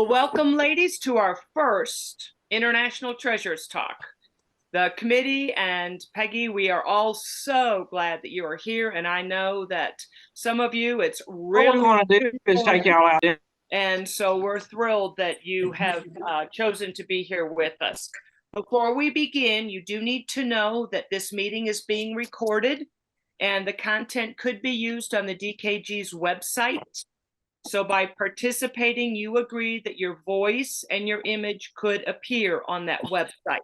Well, welcome, ladies, to our first International Treasures Talk. The committee and Peggy, we are all so glad that you are here. And I know that some of you, it's really All we want to do is take y'all out. And so we're thrilled that you have chosen to be here with us. Before we begin, you do need to know that this meeting is being recorded and the content could be used on the DKG's website. So by participating, you agree that your voice and your image could appear on that website.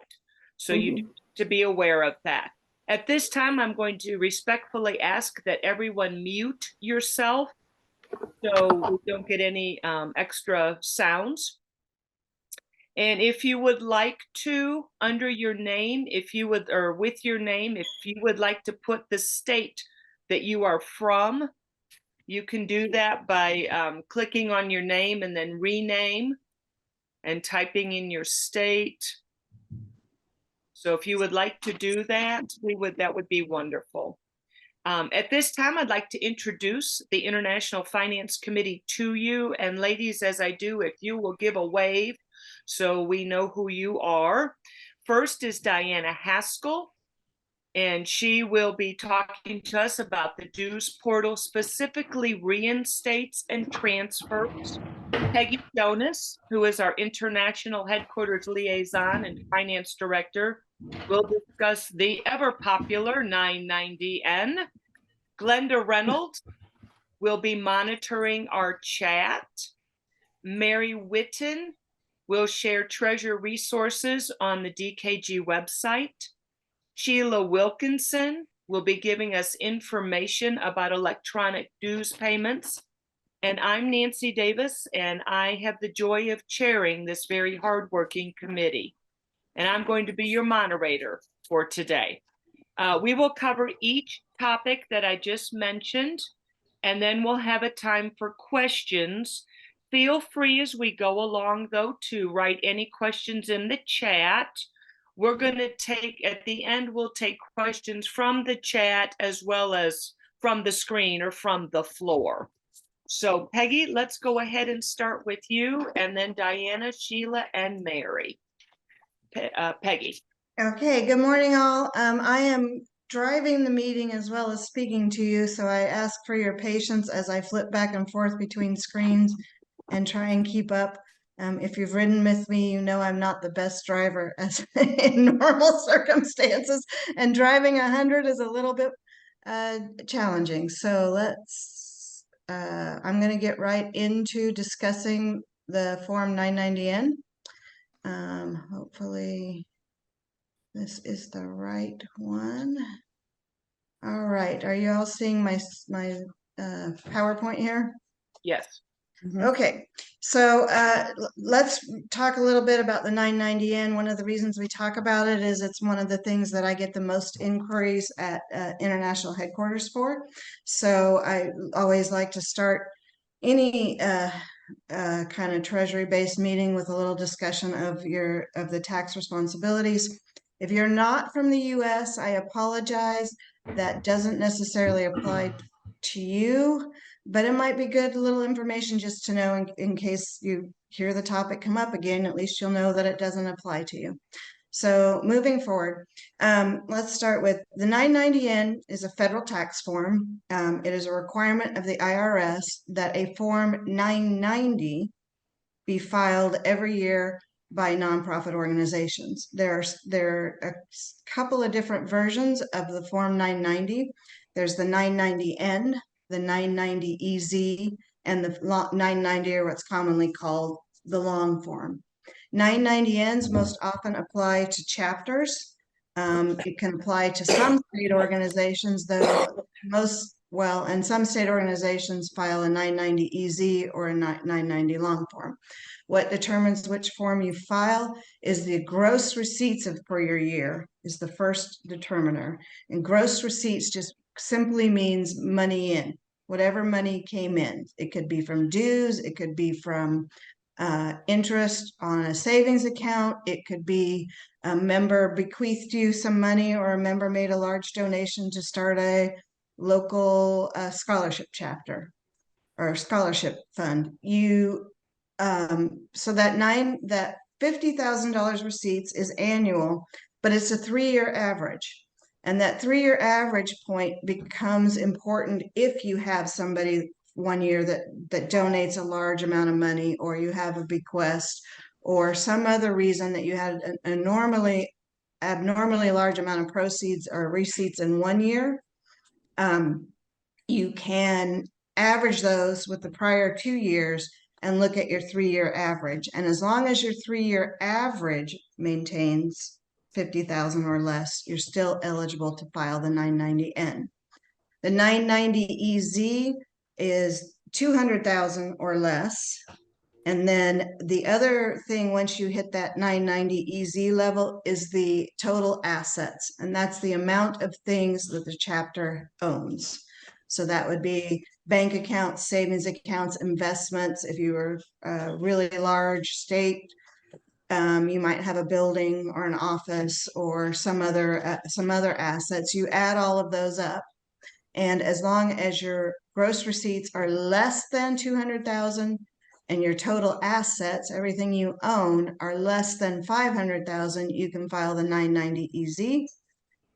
So you need to be aware of that. At this time, I'm going to respectfully ask that everyone mute yourself so we don't get any extra sounds. And if you would like to, under your name, if you would, or with your name, if you would like to put the state that you are from, you can do that by clicking on your name and then rename and typing in your state. So if you would like to do that, that would be wonderful. At this time, I'd like to introduce the International Finance Committee to you. And ladies, as I do, if you will give a wave so we know who you are. First is Diana Haskell, and she will be talking to us about the dues portal, specifically reinstates and transfers. Peggy Jonas, who is our International Headquarters Liaison and Finance Director, will discuss the ever popular 990N. Glenda Reynolds will be monitoring our chat. Mary Witten will share treasure resources on the DKG website. Sheila Wilkinson will be giving us information about electronic dues payments. And I'm Nancy Davis, and I have the joy of chairing this very hardworking committee. And I'm going to be your moderator for today. We will cover each topic that I just mentioned, and then we'll have a time for questions. Feel free as we go along, though, to write any questions in the chat. We're going to take, at the end, we'll take questions from the chat as well as from the screen or from the floor. So Peggy, let's go ahead and start with you, and then Diana, Sheila, and Mary. Peggy. Okay, good morning all. I am driving the meeting as well as speaking to you, so I ask for your patience as I flip back and forth between screens and try and keep up. If you've ridden with me, you know I'm not the best driver as in normal circumstances, and driving 100 is a little bit challenging. So I'm going to get right into discussing the Form 990N. Hopefully this is the right one. All right, are you all seeing my PowerPoint here? Yes. Okay, so let's talk a little bit about the 990N. One of the reasons we talk about it is it's one of the things that I get the most inquiries at international headquarters for. So I always like to start any kind of treasury-based meeting with a little discussion of the tax responsibilities. If you're not from the US, I apologize. That doesn't necessarily apply to you, but it might be good little information just to know in case you hear the topic come up again. At least you'll know that it doesn't apply to you. So moving forward, let's start with the 990N is a federal tax form. It is a requirement of the IRS that a Form 990 be filed every year by nonprofit organizations. There are a couple of different versions of the Form 990. There's the 990N, the 990EZ, and the 990, or what's commonly called the long form. 990Ns most often apply to chapters. It can apply to some state organizations, though and some state organizations file a 990EZ or a 990 long form. What determines which form you file is the gross receipts for your year is the first determiner. And gross receipts just simply means money in, whatever money came in. It could be from dues, it could be from interest on a savings account, it could be a member bequeathed you some money, or a member made a large donation to start a local scholarship chapter or scholarship fund. So that $50,000 receipts is annual, but it's a 3-year average. And that 3-year average point becomes important if you have somebody one year that donates a large amount of money, or you have a bequest, or some other reason that you had an abnormally large amount of proceeds or receipts in one year. You can average those with the prior 2 years and look at your 3-year average. And as long as your 3-year average maintains 50,000 or less, you're still eligible to file the 990N. The 990EZ is 200,000 or less. And then the other thing, once you hit that 990EZ level, is the total assets. And that's the amount of things that the chapter owns. So that would be bank accounts, savings accounts, investments. If you were a really large state, you might have a building or an office or some other assets. You add all of those up, and as long as your gross receipts are less than 200,000 and your total assets, everything you own, are less than 500,000, you can file the 990EZ.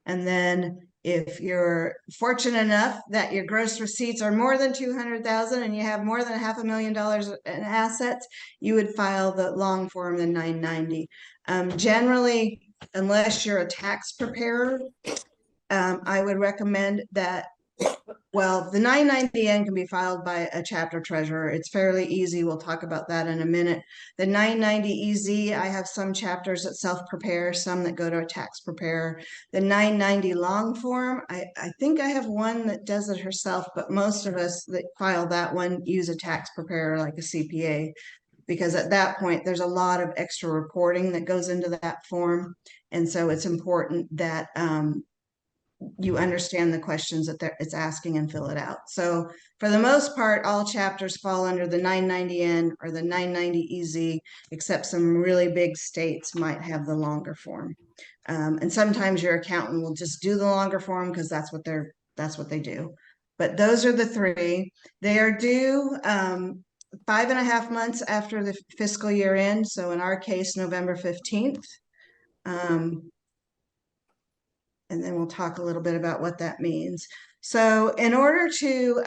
And then if you're fortunate enough that your gross receipts are more than 200,000 and you have more than $500,000 in assets, you would file the long form, the 990. Generally, unless you're a tax preparer, I would recommend that. Well, the 990N can be filed by a chapter treasurer. It's fairly easy. We'll talk about that in a minute. The 990EZ, I have some chapters that self-prepare, some that go to a tax preparer. The 990 long form, I think I have one that does it herself, but most of us that file that one use a tax preparer like a CPA, because at that point, there's a lot of extra reporting that goes into that form. And so it's important that you understand the questions that it's asking and fill it out. So for the most part, all chapters fall under the 990N or the 990EZ, except some really big states might have the longer form. And sometimes your accountant will just do the longer form because that's what they do. But those are the three. They are due 5.5 months after the fiscal year end. So in our case, November 15th. And then we'll talk a little bit about what that means. So in order to,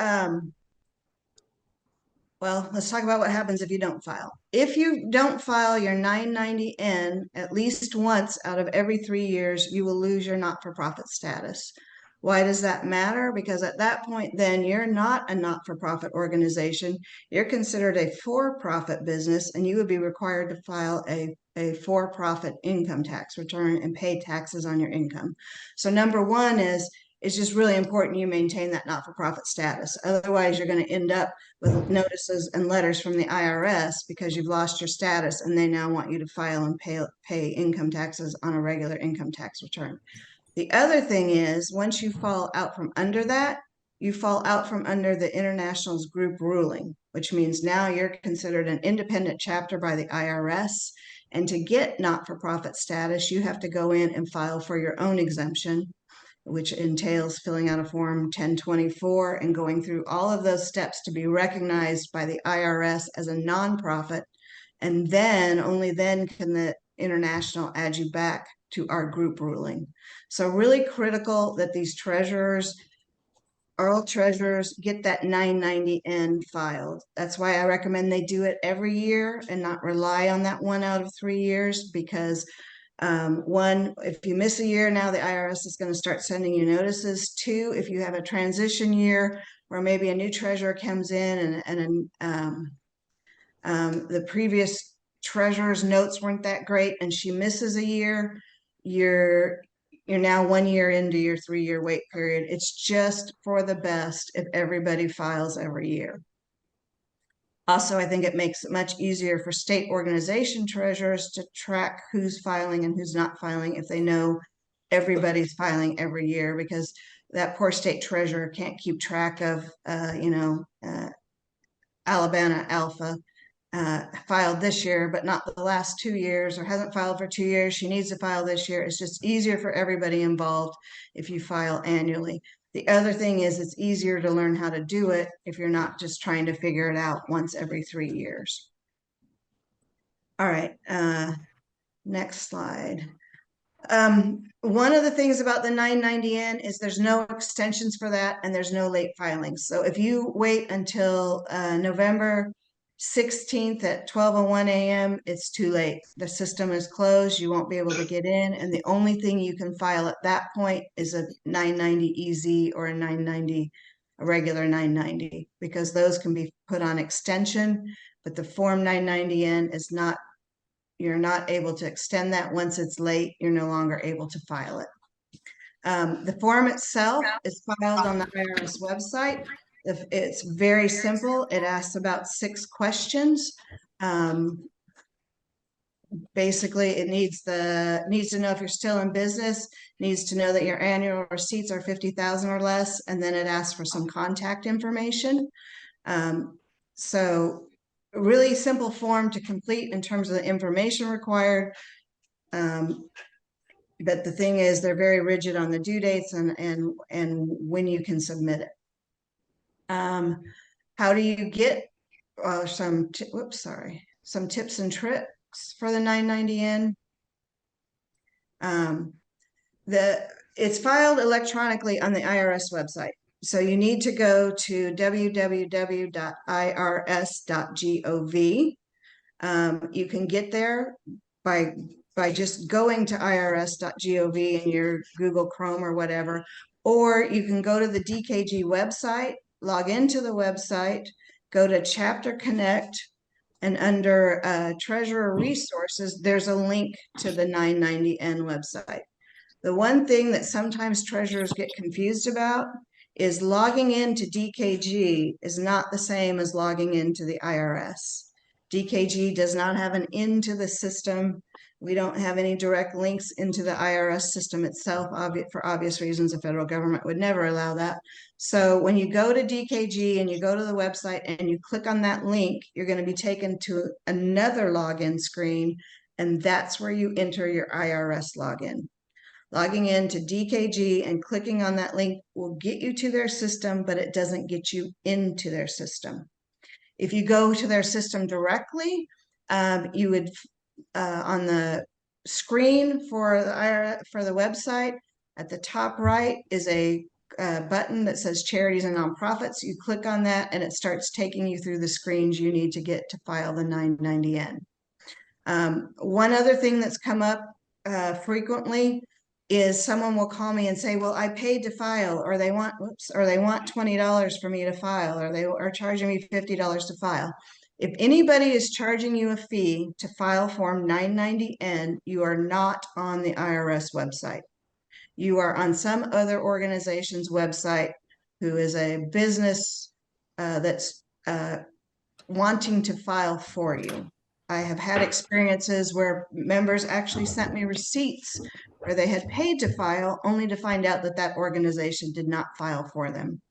well, let's talk about what happens if you don't file. If you don't file your 990N at least once out of every 3 years, you will lose your not-for-profit status. Why does that matter? Because at that point, then you're not a not-for-profit organization. You're considered a for-profit business, and you would be required to file a for-profit income tax return and pay taxes on your income. So number one is, it's just really important you maintain that not-for-profit status. Otherwise, you're going to end up with notices and letters from the IRS because you've lost your status, and they now want you to file and pay income taxes on a regular income tax return. The other thing is, once you fall out from under that, you fall out from under the International's group ruling, which means now you're considered an independent chapter by the IRS. And to get not-for-profit status, you have to go in and file for your own exemption, which entails filling out a form 1024 and going through all of those steps to be recognized by the IRS as a nonprofit. And then, only then can the International add you back to our group ruling. So really critical that these treasurers, all treasurers, get that 990N filed. That's why I recommend they do it every year and not rely on that 1 out of 3 years, because one, if you miss a year, now the IRS is going to start sending you notices. 2, if you have a transition year where maybe a new treasurer comes in and the previous treasurer's notes weren't that great and she misses a year, you're now 1 year into your 3-year wait period. It's just for the best if everybody files every year. Also, I think it makes it much easier for state organization treasurers to track who's filing and who's not filing if they know everybody's filing every year, because that poor state treasurer can't keep track of, Alabama Alpha filed this year, but not the last 2 years, or hasn't filed for 2 years. She needs to file this year. It's just easier for everybody involved if you file annually. The other thing is, it's easier to learn how to do it if you're not just trying to figure it out once every 3 years. All right, next slide. One of the things about the 990N is there's no extensions for that and there's no late filings. So if you wait until November 16th at 12:01 a.m., it's too late. The system is closed. You won't be able to get in. And the only thing you can file at that point is a 990 EZ or a 990, a regular 990, because those can be put on extension, but the Form 990N is not, you're not able to extend that. Once it's late, you're no longer able to file it. The form itself is filed on the IRS website. It's very simple. It asks about 6 questions. Basically, it needs to know if you're still in business, needs to know that your annual receipts are 50,000 or less, and then it asks for some contact information. So a really simple form to complete in terms of the information required. But the thing is, they're very rigid on the due dates and when you can submit it. How do you get some tips and tricks for the 990N? It's filed electronically on the IRS website. So you need to go to www.irs.gov. You can get there by just going to irs.gov in your Google Chrome or whatever, or you can go to the DKG website, log into the website, go to Chapter Connect, and under Treasurer Resources, there's a link to the 990N website. The one thing that sometimes treasurers get confused about is logging into DKG is not the same as logging into the IRS. DKG does not have an into the system. We don't have any direct links into the IRS system itself, for obvious reasons. The federal government would never allow that. So when you go to DKG and you go to the website and you click on that link, you're going to be taken to another login screen, and that's where you enter your IRS login. Logging into DKG and clicking on that link will get you to their system, but it doesn't get you into their system. If you go to their system directly, you would, on the screen for the website, at the top right is a button that says Charities and Nonprofits. You click on that and it starts taking you through the screens you need to get to file the 990N. One other thing that's come up frequently is someone will call me and say, well, I paid to file, or they want $20 for me to file, or they are charging me $50 to file. If anybody is charging you a fee to file Form 990N, you are not on the IRS website. You are on some other organization's website who is a business that's wanting to file for you. I have had experiences where members actually sent me receipts where they had paid to file only to find out that that organization did not file for them.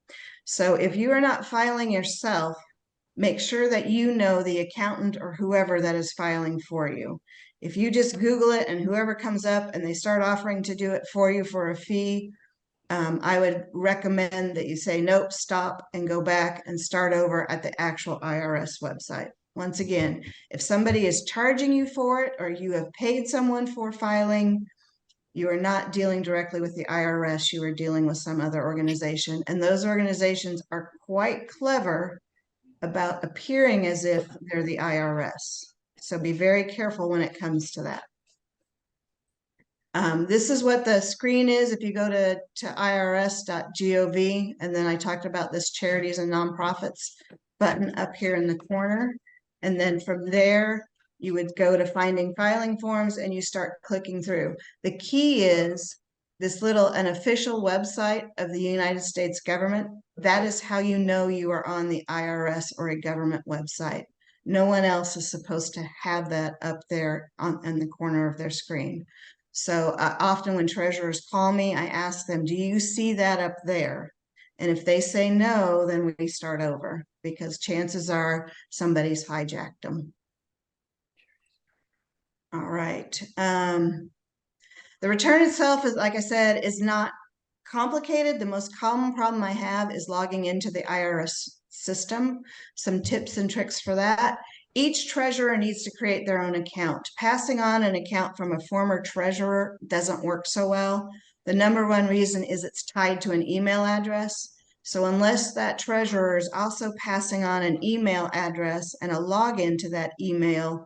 So if you are not filing yourself, make sure that you know the accountant or whoever that is filing for you. If you just Google it and whoever comes up and they start offering to do it for you for a fee, I would recommend that you say, nope, stop, and go back and start over at the actual IRS website. Once again, if somebody is charging you for it or you have paid someone for filing, you are not dealing directly with the IRS. You are dealing with some other organization. And those organizations are quite clever about appearing as if they're the IRS. So be very careful when it comes to that. This is what the screen is if you go to irs.gov, and then I talked about this Charities and Nonprofits button up here in the corner. And then from there, you would go to Finding Filing Forms and you start clicking through. The key is this an official website of the United States government. That is how you know you are on the IRS or a government website. No one else is supposed to have that up there in the corner of their screen. So often when treasurers call me, I ask them, do you see that up there? And if they say no, then we start over, because chances are somebody's hijacked them. All right. The return itself is, like I said, is not complicated. The most common problem I have is logging into the IRS system. Some tips and tricks for that Each treasurer needs to create their own account. Passing on an account from a former treasurer doesn't work so well. The number one reason is it's tied to an email address. So unless that treasurer is also passing on an email address and a login to that email,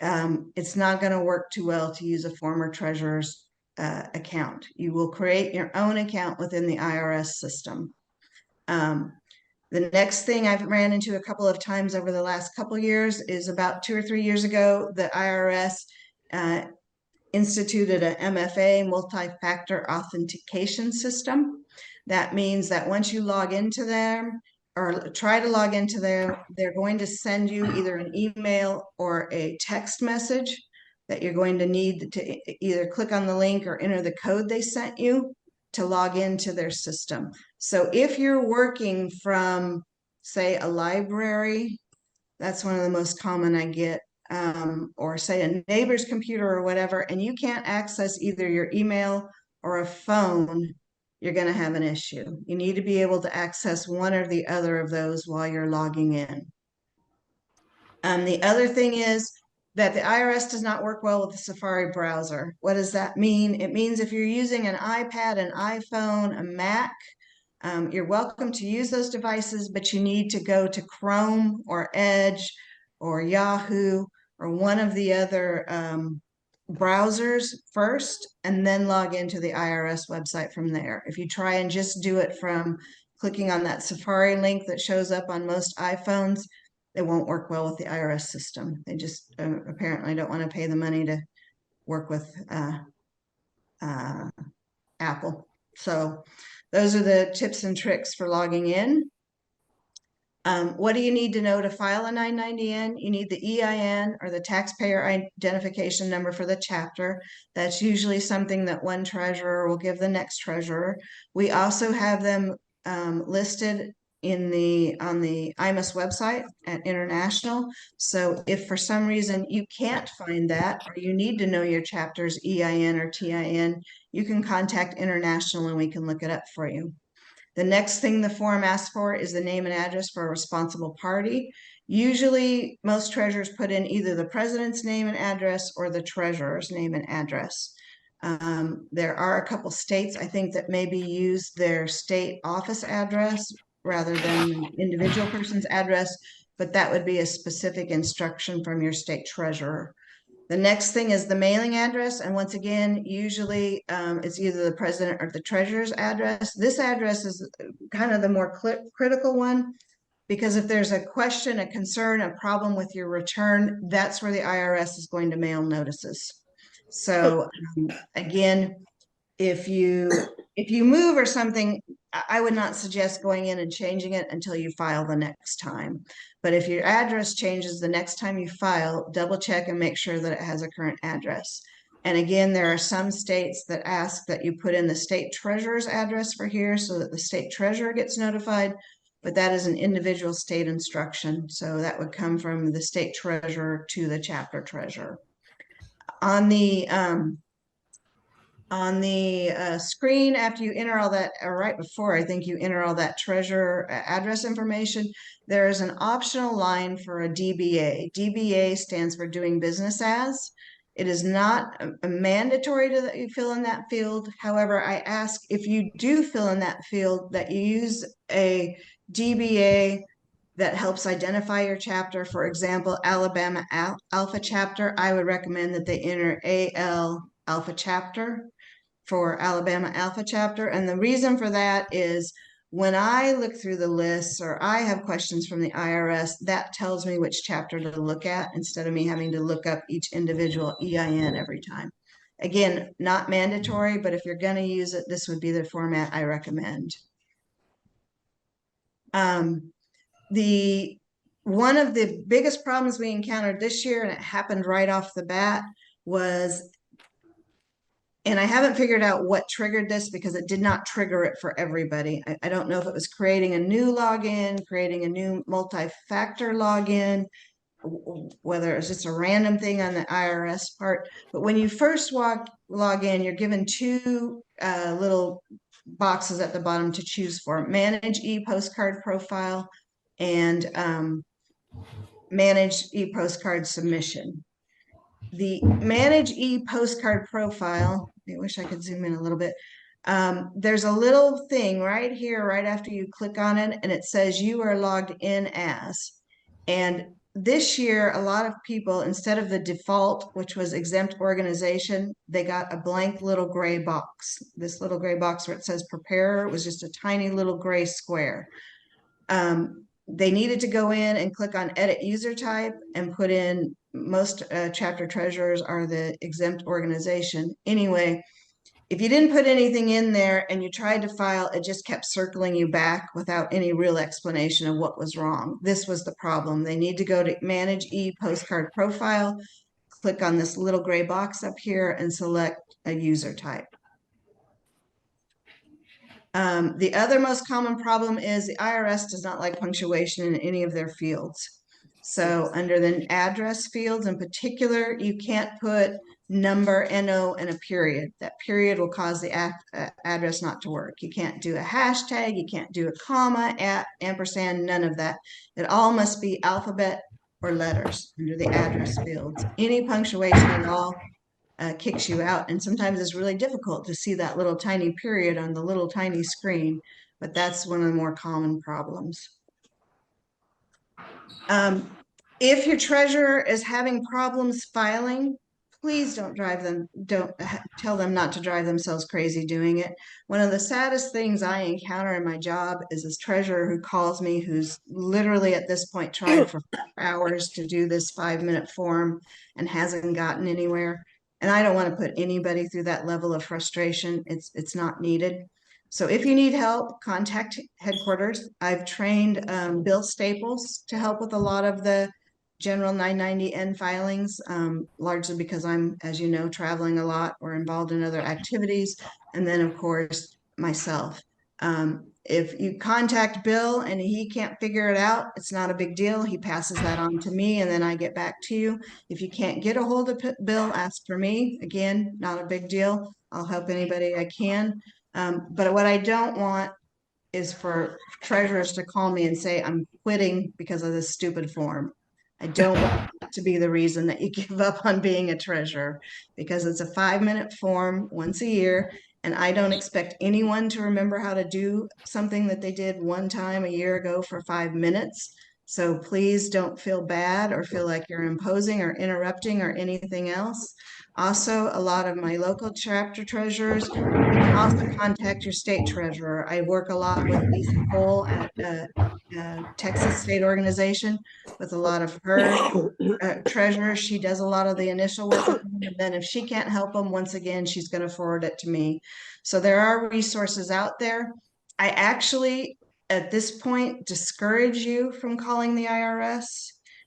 it's not going to work too well to use a former treasurer's account. You will create your own account within the IRS system. The next thing I've ran into a couple of times over the last couple of years is about 2 or 3 years ago, the IRS instituted a MFA, multi-factor authentication system. That means that once you log into them or try to log into them, they're going to send you either an email or a text message that you're going to need to either click on the link or enter the code they sent you to log into their system. So if you're working from, say, a library, that's one of the most common I get, or say a neighbor's computer or whatever, and you can't access either your email or a phone, you're going to have an issue. You need to be able to access one or the other of those while you're logging in. The other thing is that the IRS does not work well with the Safari browser. What does that mean? It means if you're using an iPad, an iPhone, a Mac, you're welcome to use those devices, but you need to go to Chrome or Edge or Yahoo or one of the other browsers first, and then log into the IRS website from there. If you try and just do it from clicking on that Safari link that shows up on most iPhones, it won't work well with the IRS system. They just apparently don't want to pay the money to work with Apple. So those are the tips and tricks for logging in. What do you need to know to file a 990N? You need the EIN or the taxpayer identification number for the chapter. That's usually something that one treasurer will give the next treasurer. We also have them listed on the IMAS website at International. So if for some reason you can't find that, or you need to know your chapter's EIN or TIN, you can contact International and we can look it up for you. The next thing the form asks for is the name and address for a responsible party. Usually, most treasurers put in either the president's name and address or the treasurer's name and address. There are a couple states, I think, that maybe use their state office address rather than the individual person's address, but that would be a specific instruction from your state treasurer. The next thing is the mailing address. And once again, usually it's either the president or the treasurer's address. This address is kind of the more critical one, because if there's a question, a concern, a problem with your return, that's where the IRS is going to mail notices. So again, if you move or something, I would not suggest going in and changing it until you file the next time. But if your address changes the next time you file, double check and make sure that it has a current address. And again, there are some states that ask that you put in the state treasurer's address for here so that the state treasurer gets notified, but that is an individual state instruction. So that would come from the state treasurer to the chapter treasurer. On the screen, after you enter all that, or right before, I think you enter all that treasurer address information, there is an optional line for a DBA. DBA stands for doing business as. It is not mandatory that you fill in that field. However, I ask if you do fill in that field that you use a DBA that helps identify your chapter. For example, Alabama Alpha Chapter, I would recommend that they enter AL Alpha Chapter for Alabama Alpha Chapter. And the reason for that is when I look through the lists or I have questions from the IRS, that tells me which chapter to look at instead of me having to look up each individual EIN every time. Again, not mandatory, but if you're going to use it, this would be the format I recommend. One of the biggest problems we encountered this year, and it happened right off the bat, was, and I haven't figured out what triggered this because it did not trigger it for everybody. I don't know if it was creating a new login, creating a new multi-factor login, whether it was just a random thing on the IRS part. But when you first log in, you're given two little boxes at the bottom to choose for: manage e-postcard profile and Manage e-postcard submission. The Manage e-postcard profile, I wish I could zoom in a little bit. There's a little thing right here, right after you click on it, and it says you are logged in as. And this year, a lot of people, instead of the default, which was exempt organization, they got a blank little gray box. This little gray box where it says preparer was just a tiny little gray square. They needed to go in and click on edit user type and put in, most chapter treasurers are the exempt organization. Anyway, if you didn't put anything in there and you tried to file, it just kept circling you back without any real explanation of what was wrong. This was the problem. They need to go to Manage e-postcard profile, click on this little gray box up here and select a user type. The other most common problem is the IRS does not like punctuation in any of their fields. So under the address fields in particular, you can't put number, NO, and a period. That period will cause the address not to work. You can't do a hashtag, you can't do a comma, at, ampersand, none of that. It all must be alphabet or letters under the address fields. Any punctuation at all kicks you out. And sometimes it's really difficult to see that little tiny period on the little tiny screen, but that's one of the more common problems. If your treasurer is having problems filing, please don't tell them not to drive themselves crazy doing it. One of the saddest things I encounter in my job is this treasurer who calls me, who's literally at this point tried for 4 hours to do this 5-minute form and hasn't gotten anywhere. And I don't want to put anybody through that level of frustration. It's not needed. So if you need help, contact headquarters. I've trained Bill Staples to help with a lot of the general 990N filings, largely because I'm, as you know, traveling a lot or involved in other activities. And then, of course, myself. If you contact Bill and he can't figure it out, it's not a big deal. He passes that on to me and then I get back to you. If you can't get a hold of Bill, ask for me. Again, not a big deal. I'll help anybody I can. But what I don't want is for treasurers to call me and say, I'm quitting because of this stupid form. I don't want that to be the reason that you give up on being a treasurer, because it's a 5-minute form once a year. And I don't expect anyone to remember how to do something that they did one time a year ago for 5 minutes. So please don't feel bad or feel like you're imposing or interrupting or anything else. Also, a lot of my local chapter treasurers, you can also contact your state treasurer. I work a lot with Lisa Cole at Texas State Organization with a lot of her treasurers. She does a lot of the initial work with them, and then if she can't help them, once again, she's going to forward it to me. So there are resources out there. I actually, at this point, discourage you from calling the IRS,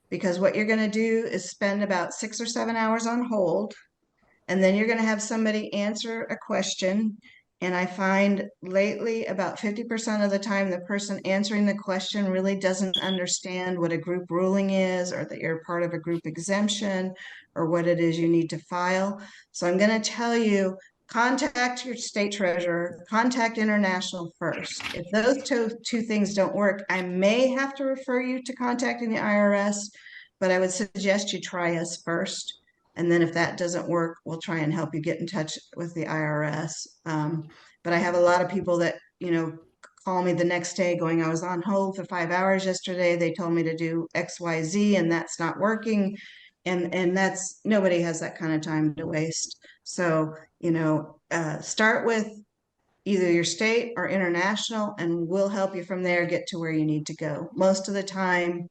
because what you're going to do is spend about 6 or 7 hours on hold, and then you're going to have somebody answer a question. And I find lately about 50% of the time, the person answering the question really doesn't understand what a group ruling is, or that you're part of a group exemption, or what it is you need to file. So I'm going to tell you, contact your state treasurer, contact International first. If those two things don't work, I may have to refer you to contacting the IRS, but I would suggest you try us first. And then if that doesn't work, we'll try and help you get in touch with the IRS. But I have a lot of people that, call me the next day going, I was on hold for 5 hours yesterday. They told me to do XYZ and that's not working. And that's, nobody has that kind of time to waste. So, start with either your state or International, and we'll help you from there get to where you need to go. Most of the time,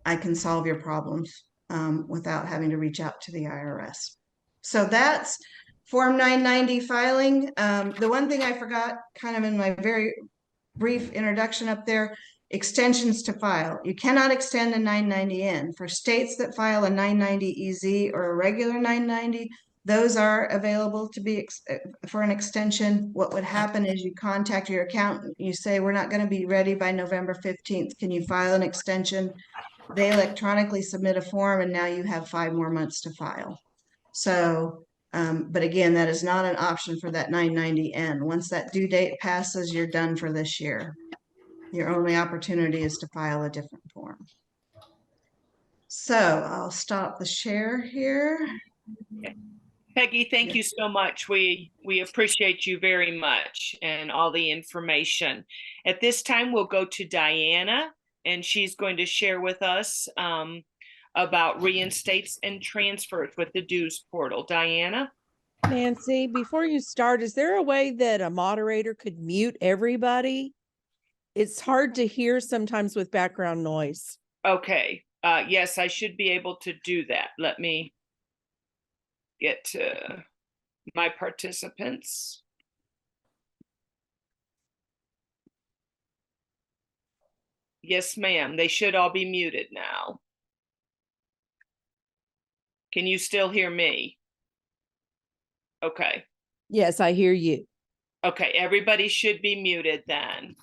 I can solve your problems without having to reach out to the IRS. So that's Form 990 filing. The one thing I forgot kind of in my very brief introduction up there, extensions to file. You cannot extend a 990N. For states that file a 990EZ or a regular 990, those are available to be for an extension. What would happen is you contact your accountant, you say, we're not going to be ready by November 15th. Can you file an extension? They electronically submit a form, and now you have 5 more months to file. So, but again, that is not an option for that 990N. Once that due date passes, you're done for this year. Your only opportunity is to file a different form. So I'll stop the share here. Peggy, thank you so much. We appreciate you very much and all the information. At this time, we'll go to Diana, and she's going to share with us about reinstates and transfers with the dues portal. Diana? Nancy, before you start, is there a way that a moderator could mute everybody? It's hard to hear sometimes with background noise. Okay. Yes, I should be able to do that. Let me get to my participants. Yes, ma'am. They should all be muted now. Can you still hear me? Okay. Yes, I hear you. Okay, everybody should be muted then.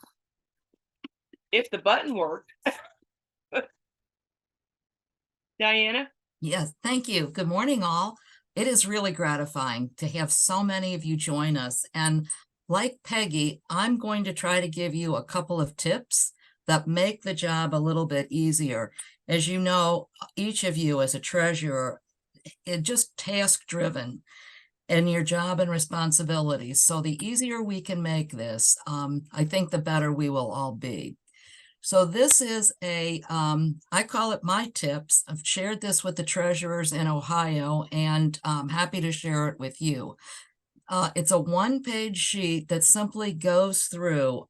If the button worked. Diana? Yes, thank you. Good morning, all. It is really gratifying to have so many of you join us. And like Peggy, I'm going to try to give you a couple of tips that make the job a little bit easier. As you know, each of you as a treasurer, it's just task-driven in your job and responsibilities. So the easier we can make this, I think the better we will all be. So this is I call it my tips. I've shared this with the treasurers in Ohio, and I'm happy to share it with you. It's a one-page sheet that simply goes through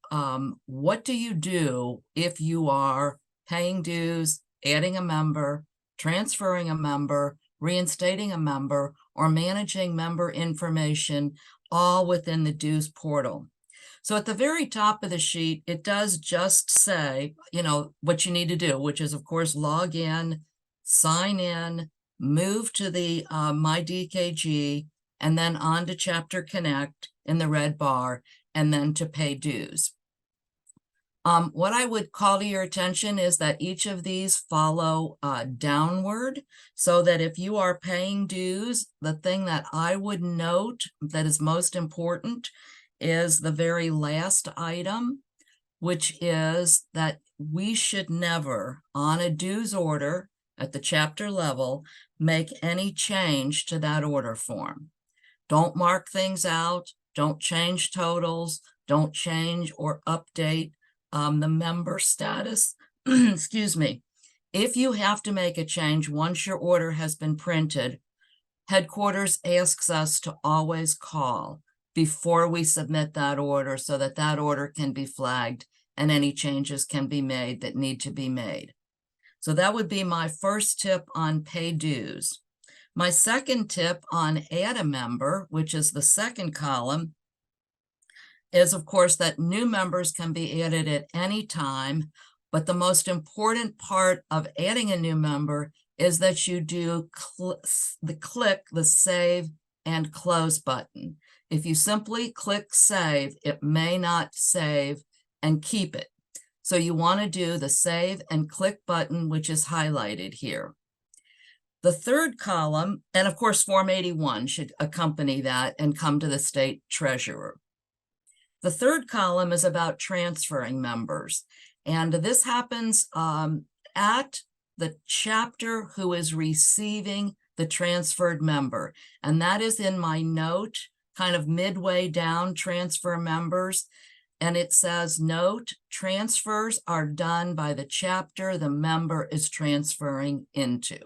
what do you do if you are paying dues, adding a member, transferring a member, reinstating a member, or managing member information, all within the dues portal. So at the very top of the sheet, it does just say, what you need to do, which is, of course, log in, sign in, move to the MyDKG, and then on to Chapter Connect in the red bar, and then to pay dues. What I would call to your attention is that each of these follow downward, so that if you are paying dues, the thing that I would note that is most important is the very last item, which is that we should never, on a dues order at the chapter level, make any change to that order form. Don't mark things out, don't change totals, don't change or update the member status. Excuse me. If you have to make a change once your order has been printed, headquarters asks us to always call before we submit that order so that that order can be flagged and any changes can be made that need to be made. So that would be my first tip on pay dues. My second tip on add a member, which is the second column, is of course that new members can be added at any time, but the most important part of adding a new member is that you do click the save and close button. If you simply click save, it may not save and keep it. So you want to do the save and click button, which is highlighted here. The third column, and of course, Form 81 should accompany that and come to the state treasurer. The third column is about transferring members. And this happens at the chapter who is receiving the transferred member. And that is in my note, kind of midway down, transfer members. And it says, note, transfers are done by the chapter the member is transferring into.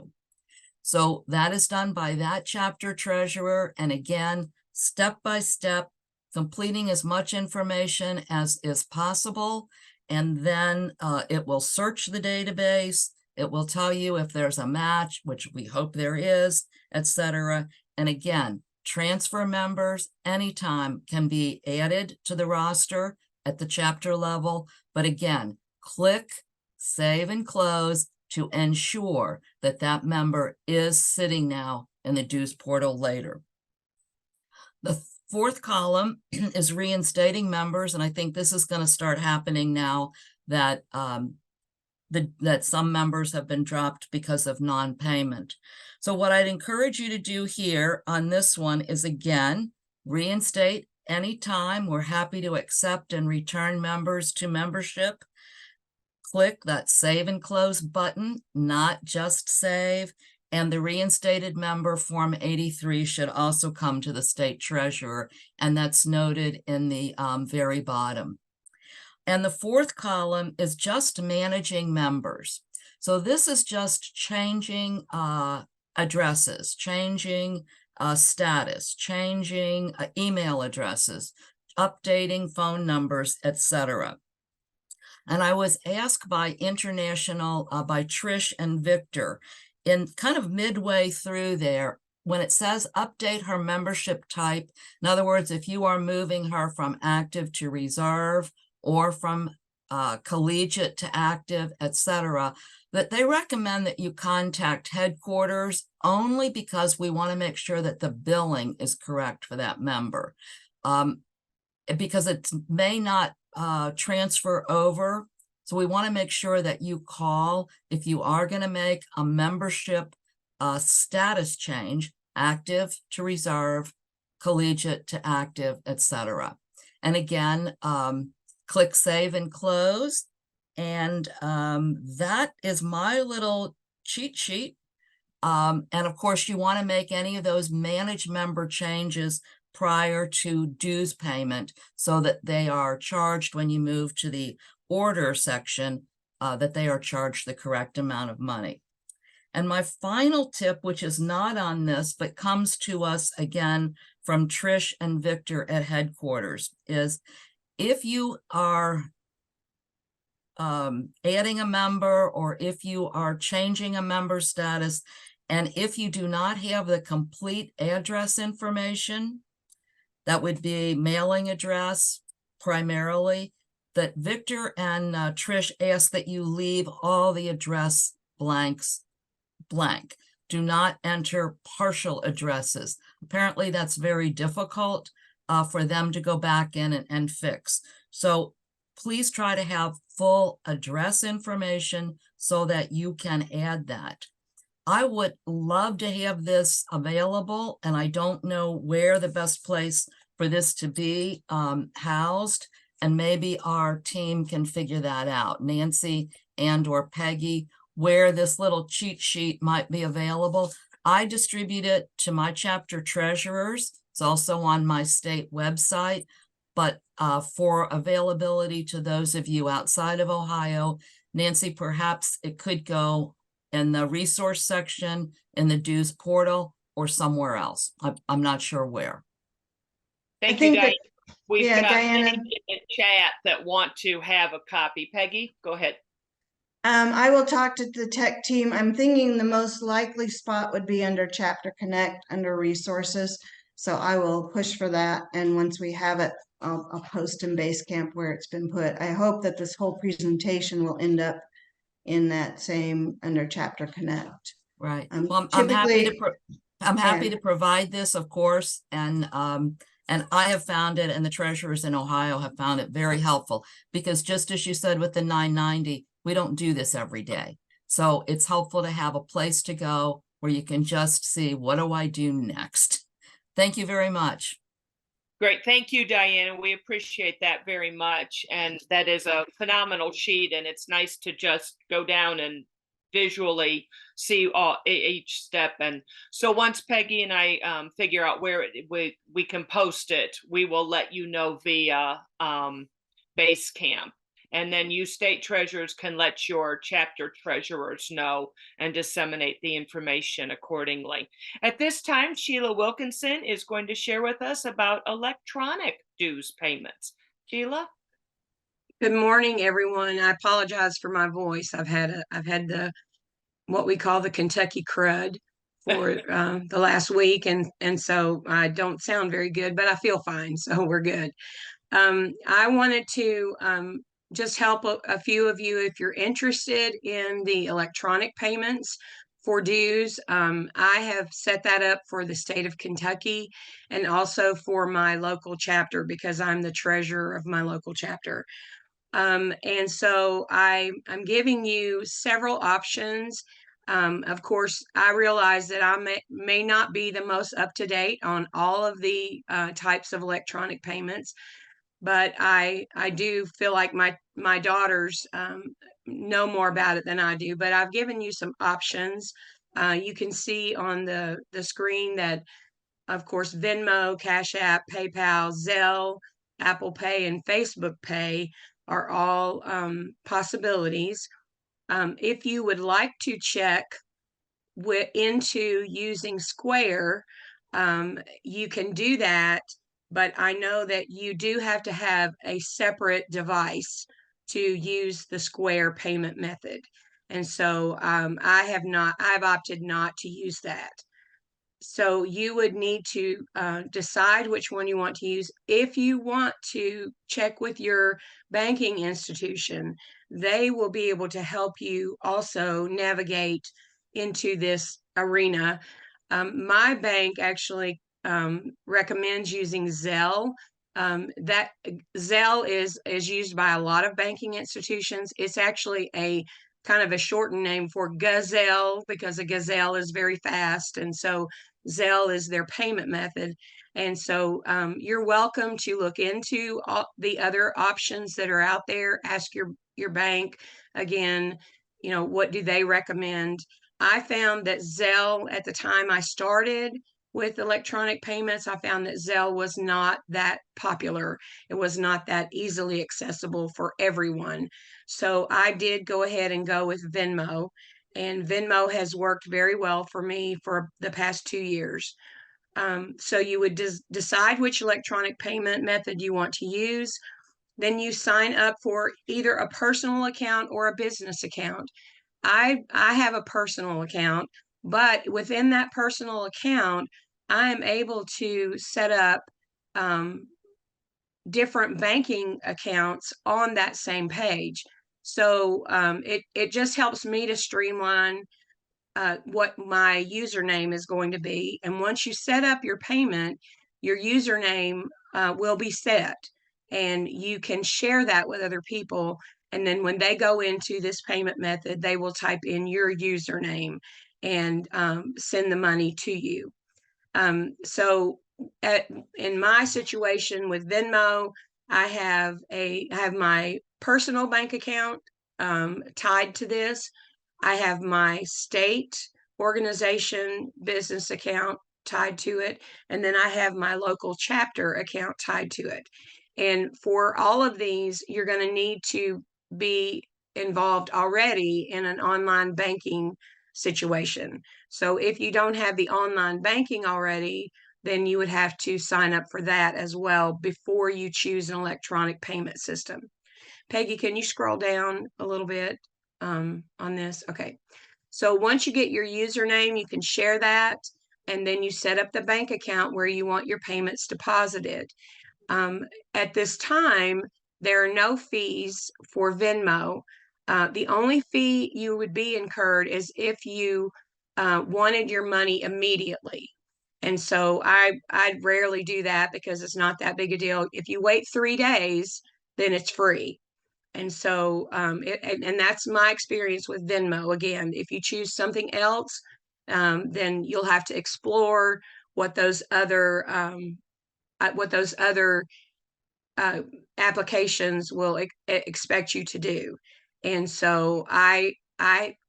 So that is done by that chapter treasurer. And again, step by step, completing as much information as is possible. And then it will search the database. It will tell you if there's a match, which we hope there is, etc. And again, transfer members anytime can be added to the roster at the chapter level. But again, click save and close to ensure that that member is sitting now in the dues portal later. The fourth column is reinstating members, and I think this is going to start happening now that that some members have been dropped because of non-payment. So what I'd encourage you to do here on this one is, again, reinstate anytime. We're happy to accept and return members to membership. click that Save and Close button, not just save. And the reinstated member Form 83 should also come to the state treasurer, and that's noted in the very bottom. And the fourth column is just managing members. So this is just changing addresses, changing status, changing email addresses, updating phone numbers, etc. And I was asked by International, by Trish and Victor, in kind of midway through there, when it says update her membership type, in other words, if you are moving her from active to reserve or from collegiate to active, etc., that they recommend that you contact headquarters only because we want to make sure that the billing is correct for that member. Because it may not transfer over. So we want to make sure that you call if you are going to make a membership status change, active to reserve, collegiate to active, etc. And again, click Save and Close. And that is my little cheat sheet. And of course, you want to make any of those manage member changes prior to dues payment so that they are charged when you move to the order section, that they are charged the correct amount of money. And my final tip, which is not on this, but comes to us again from Trish and Victor at headquarters, is if you are adding a member or if you are changing a member status, and if you do not have the complete address information, that would be mailing address primarily, that Victor and Trish ask that you leave all the address blanks blank. Do not enter partial addresses. Apparently that's very difficult for them to go back in and fix. So please try to have full address information so that you can add that. I would love to have this available, and I don't know where the best place for this to be housed, and maybe our team can figure that out, Nancy and or Peggy, where this little cheat sheet might be available. I distribute it to my chapter treasurers. It's also on my state website, but for availability to those of you outside of Ohio, Nancy, perhaps it could go in the resource section, in the dues portal, or somewhere else. I'm not sure where. Thank you, think Diane. that- We've yeah, got Diana. many in the chat that want to have a copy. Peggy, go ahead. I will talk to the tech team. I'm thinking the most likely spot would be under Chapter Connect, under resources. So I will push for that. And once we have it, I'll post in Basecamp where it's been put. I hope that this whole presentation will end up in that same under Chapter Connect. Right. Well, I'm happy yeah. to provide this, of course, and I have found it, and the treasurers in Ohio have found it very helpful, because just as you said with the 990, we don't do this every day. So it's helpful to have a place to go where you can just see, what do I do next? Thank you very much. Great. Thank you, Diane. We appreciate that very much. And that is a phenomenal sheet. And it's nice to just go down and visually see each step. And so once Peggy and I figure out where we can post it, we will let you know via Basecamp. And then you state treasurers can let your chapter treasurers know and disseminate the information accordingly. At this time, Sheila Wilkinson is going to share with us about electronic dues payments. Sheila? Good morning, everyone. I apologize for my voice. I've had the what we call the Kentucky crud for the last week, and so I don't sound very good, but I feel fine, so we're good. I wanted to just help a few of you if you're interested in the electronic payments for dues. I have set that up for the state of Kentucky and also for my local chapter, because I'm the treasurer of my local chapter. And so I'm giving you several options. Of course, I realize that I may not be the most up to date on all of the types of electronic payments, but I do feel like my daughters know more about it than I do. But I've given you some options. You can see on the screen that, of course, Venmo, Cash App, PayPal, Zelle, Apple Pay, and Facebook Pay are all possibilities. If you would like to check into using Square, you can do that, but I know that you do have to have a separate device to use the Square payment method. And so I've opted not to use that. So you would need to decide which one you want to use. If you want to check with your banking institution, they will be able to help you also navigate into this arena. My bank actually recommends using Zelle. That Zelle is used by a lot of banking institutions. It's actually a kind of a shortened name for Gazelle, because a gazelle is very fast, and so Zelle is their payment method. And so you're welcome to look into all the other options that are out there. Ask your bank again, what do they recommend? I found that Zelle, at the time I started with electronic payments, I found that Zelle was not that popular. It was not that easily accessible for everyone. So I did go ahead and go with Venmo, and Venmo has worked very well for me for the past 2 years. So you would decide which electronic payment method you want to use. Then you sign up for either a personal account or a business account. I have a personal account, but within that personal account, I am able to set up different banking accounts on that same page. So it just helps me to streamline what my username is going to be. And once you set up your payment, your username will be set, and you can share that with other people. And then when they go into this payment method, they will type in your username and send the money to you. So in my situation with Venmo, I have my personal bank account tied to this. I have my state organization business account tied to it, and then I have my local chapter account tied to it. And for all of these, you're going to need to be involved already in an online banking situation. So if you don't have the online banking already, then you would have to sign up for that as well before you choose an electronic payment system. Peggy, can you scroll down a little bit on this? Okay. So once you get your username, you can share that, and then you set up the bank account where you want your payments deposited. At this time, there are no fees for Venmo. The only fee you would be incurred is if you wanted your money immediately. And so I'd rarely do that because it's not that big a deal. If you wait 3 days, then it's free. And so and that's my experience with Venmo. Again, if you choose something else, then you'll have to explore what those other applications will expect you to do. And so I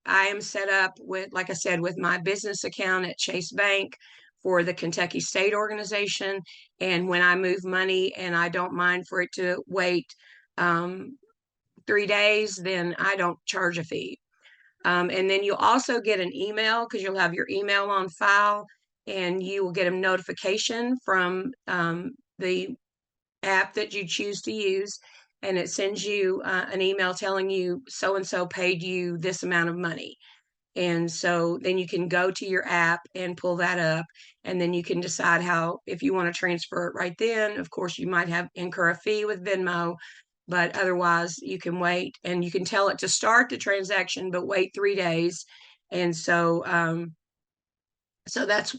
am set up with, like I said, with my business account at Chase Bank for the Kentucky State Organization. And when I move money and I don't mind for it to wait 3 days, then I don't charge a fee. And then you'll also get an email, because you'll have your email on file, and you will get a notification from the app that you choose to use, and it sends you an email telling you so-and-so paid you this amount of money. And so then you can go to your app and pull that up, and then you can decide if you want to transfer it right then. Of course, you might incur a fee with Venmo, but otherwise you can wait, and you can tell it to start the transaction, but wait 3 days. And so that's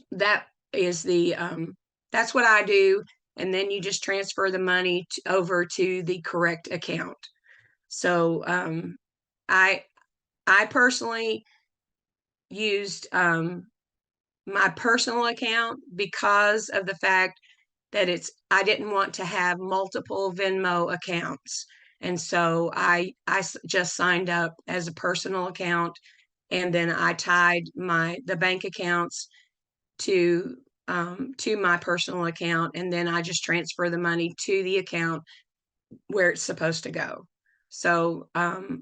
what I do. And then you just transfer the money over to the correct account. So I personally used my personal account because of the fact I didn't want to have multiple Venmo accounts. And so just signed up as a personal account, and then I tied the bank accounts to my personal account, and then I just transfer the money to the account where it's supposed to go. So do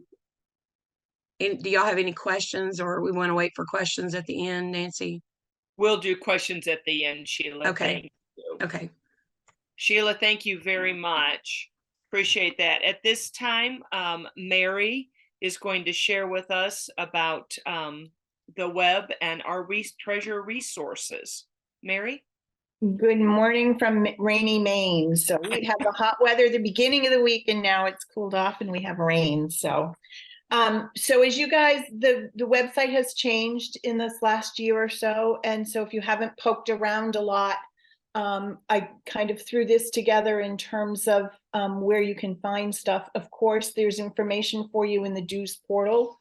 y'all have any questions, or we want to wait for questions at the end, Nancy? We'll do questions at the end, Sheila. Okay. Thank you. Okay. Sheila, thank you very much. Appreciate that. At this time, Mary is going to share with us about the web and our treasure resources. Mary? Good morning from rainy Maine. So we have the hot weather at the beginning of the week, and now it's cooled off and we have rain. So as you guys, the website has changed in this last year or so. And so if you haven't poked around a lot, I kind of threw this together in terms of where you can find stuff. Of course, there's information for you in the dues portal.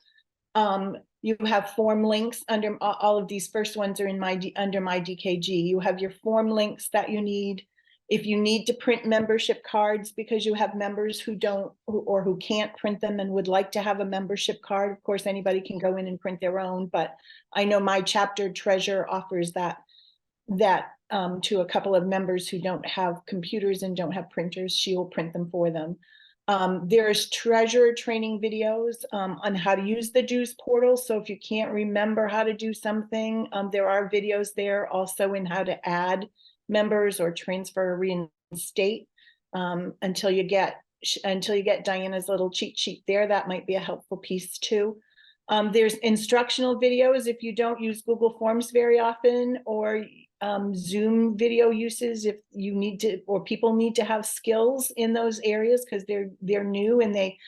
You have form links under all of these. First ones are under my DKG. You have your form links that you need. If you need to print membership cards because you have members who who can't print them and would like to have a membership card, of course, anybody can go in and print their own. But I know my chapter treasurer offers that to a couple of members who don't have computers and don't have printers. She will print them for them. There's treasurer training videos on how to use the dues portal. So if you can't remember how to do something, there are videos there also in how to add members or transfer or reinstate until you get Diana's little cheat sheet there. That might be a helpful piece too. There's instructional videos if you don't use Google Forms very often, or Zoom video uses if you need to, or people need to have skills in those areas because they're new and they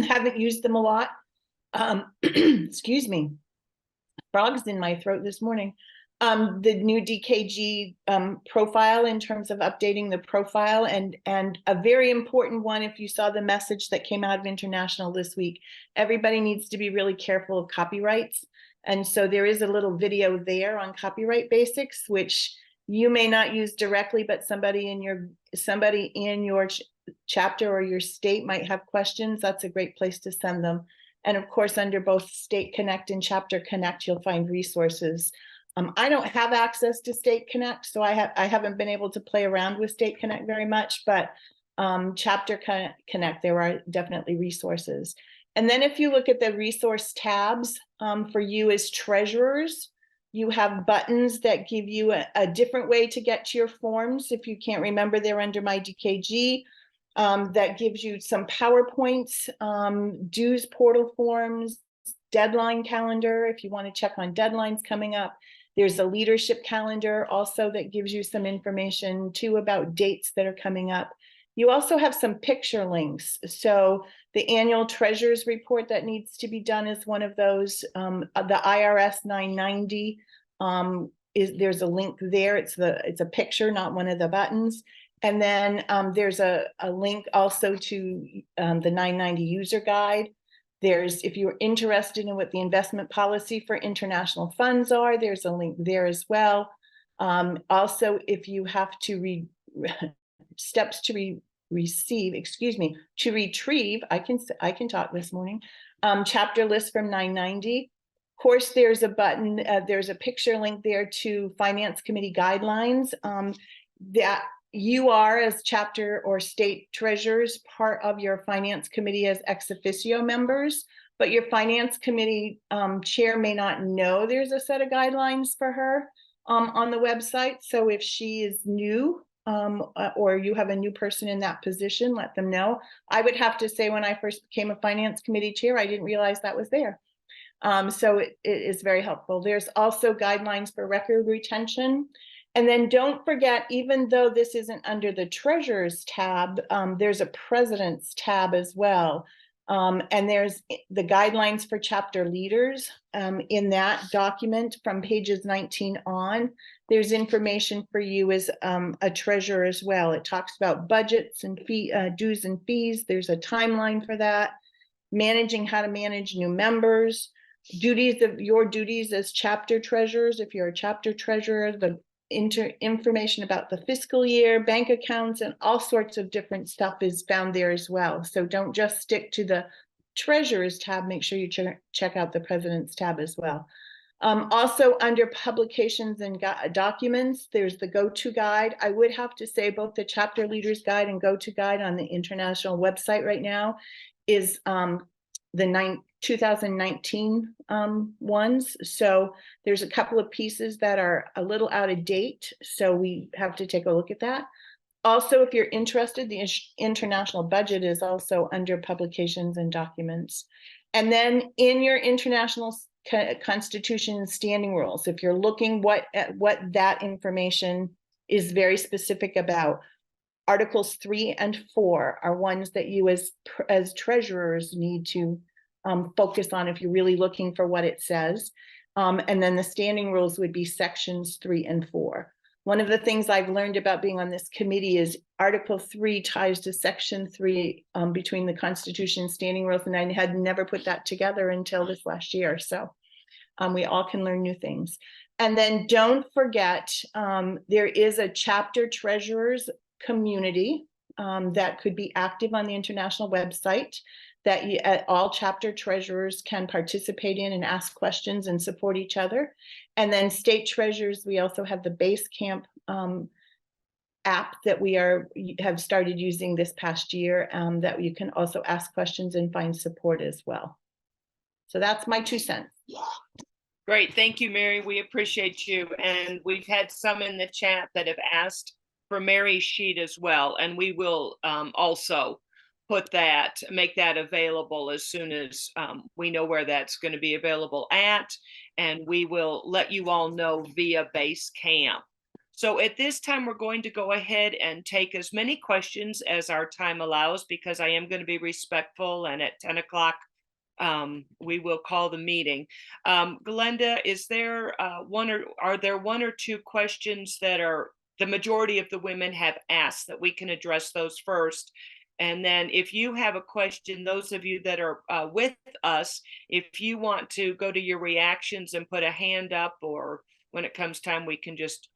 haven't used them a lot. Excuse me, frogs in my throat this morning. The new DKG profile in terms of updating the profile, and a very important one, if you saw the message that came out of International this week, everybody needs to be really careful of copyrights. And so there is a little video there on copyright basics, which you may not use directly, but somebody in your chapter or your state might have questions. That's a great place to send them. And of course, under both State Connect and Chapter Connect, you'll find resources. I don't have access to State Connect, so I haven't been able to play around with State Connect very much, but Chapter Connect, there are definitely resources. And then if you look at the resource tabs for you as treasurers, you have buttons that give you a different way to get to your forms. If you can't remember, they're under my DKG. That gives you some PowerPoints, dues portal forms, deadline calendar if you want to check on deadlines coming up. There's a leadership calendar also that gives you some information too about dates that are coming up. You also have some picture links. So the annual treasurer's report that needs to be done is one of those. The IRS 990 there's a link there. It's a picture, not one of the buttons. And then there's a link also to the 990 user guide. If you're interested in what the investment policy for international funds are, there's a link there as well. Also, if you have to steps to retrieve, I can talk this morning, chapter list from 990. Of course, there's a button, there's a picture link there to Finance Committee guidelines that you are, as chapter or state treasurers, part of your Finance Committee as ex officio members, but your Finance Committee chair may not know there's a set of guidelines for her on the website. So if she is new, or you have a new person in that position, let them know. I would have to say, when I first became a Finance Committee chair, I didn't realize that was there. So it is very helpful. There's also guidelines for record retention. And then don't forget, even though this isn't under the treasurer's tab, there's a president's tab as well. And there's the guidelines for chapter leaders. In that document from pages 19 on, there's information for you as a treasurer as well. It talks about budgets and dues and fees. There's a timeline for that. Managing how to manage new members, your duties as chapter treasurers. If you're a chapter treasurer, the information about the fiscal year, bank accounts, and all sorts of different stuff is found there as well. So don't just stick to the treasurer's tab, make sure you check out the president's tab as well. Also under publications and documents, there's the go-to guide. I would have to say both the chapter leaders guide and go-to guide on the international website right now is the 2019 ones. So there's a couple of pieces that are a little out of date. So we have to take a look at that. Also, if you're interested, the international budget is also under publications and documents. And then in your international constitution and standing rules, if you're looking at what that information is very specific about, Articles 3 and 4 are ones that you as treasurers need to focus on if you're really looking for what it says. And then the standing rules would be sections 3 and 4. One of the things I've learned about being on this committee is Article 3 ties to Section 3 between the Constitution and standing rules, and I had never put that together until this last year. So we all can learn new things. And then don't forget, there is a chapter treasurers community that could be active on the international website that all chapter treasurers can participate in and ask questions and support each other. And then state treasurers, we also have the Basecamp app that we have started using this past year that you can also ask questions and find support as well. So that's my 2 cents. Great. Thank you, Mary. We appreciate you. And we've had some in the chat that have asked for Mary's sheet as well. And we will also make that available as soon as we know where that's going to be available at. And we will let you all know via Basecamp. So at this time, we're going to go ahead and take as many questions as our time allows, because I am going to be respectful, and at 10 o'clock, we will call the meeting. Glenda, are there one or two questions that the majority of the women have asked that we can address those first? And then if you have a question, those of you that are with us, if you want to go to your reactions and put a hand up, or when it comes time, we can just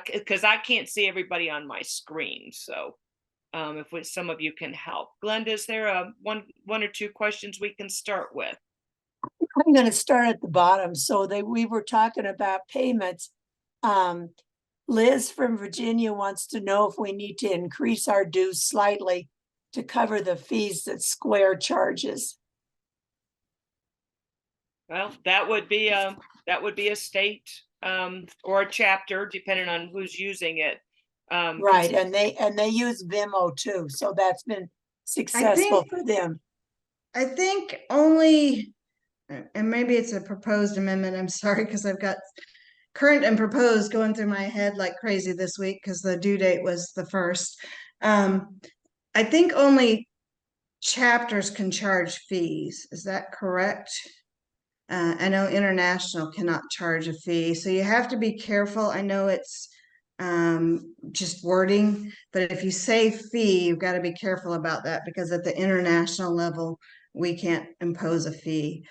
because I can't see everybody on my screen. So if some of you can help. Glenda, is there one or two questions we can start with? I'm going to start at the bottom. So we were talking about payments. Liz from Virginia wants to know if we need to increase our dues slightly to cover the fees that Square charges. Well, that would be a state or a chapter, depending on who's using it. Right, and they use Venmo too, so that's been successful for them. I think only, and maybe it's a proposed amendment, I'm sorry, because I've got current and proposed going through my head like crazy this week because the due date was the 1st. I think only chapters can charge fees. Is that correct? I know international cannot charge a fee, so you have to be careful. I know it's just wording, but if you say fee, you've got to be careful about that, because at the international level, we can't impose a fee.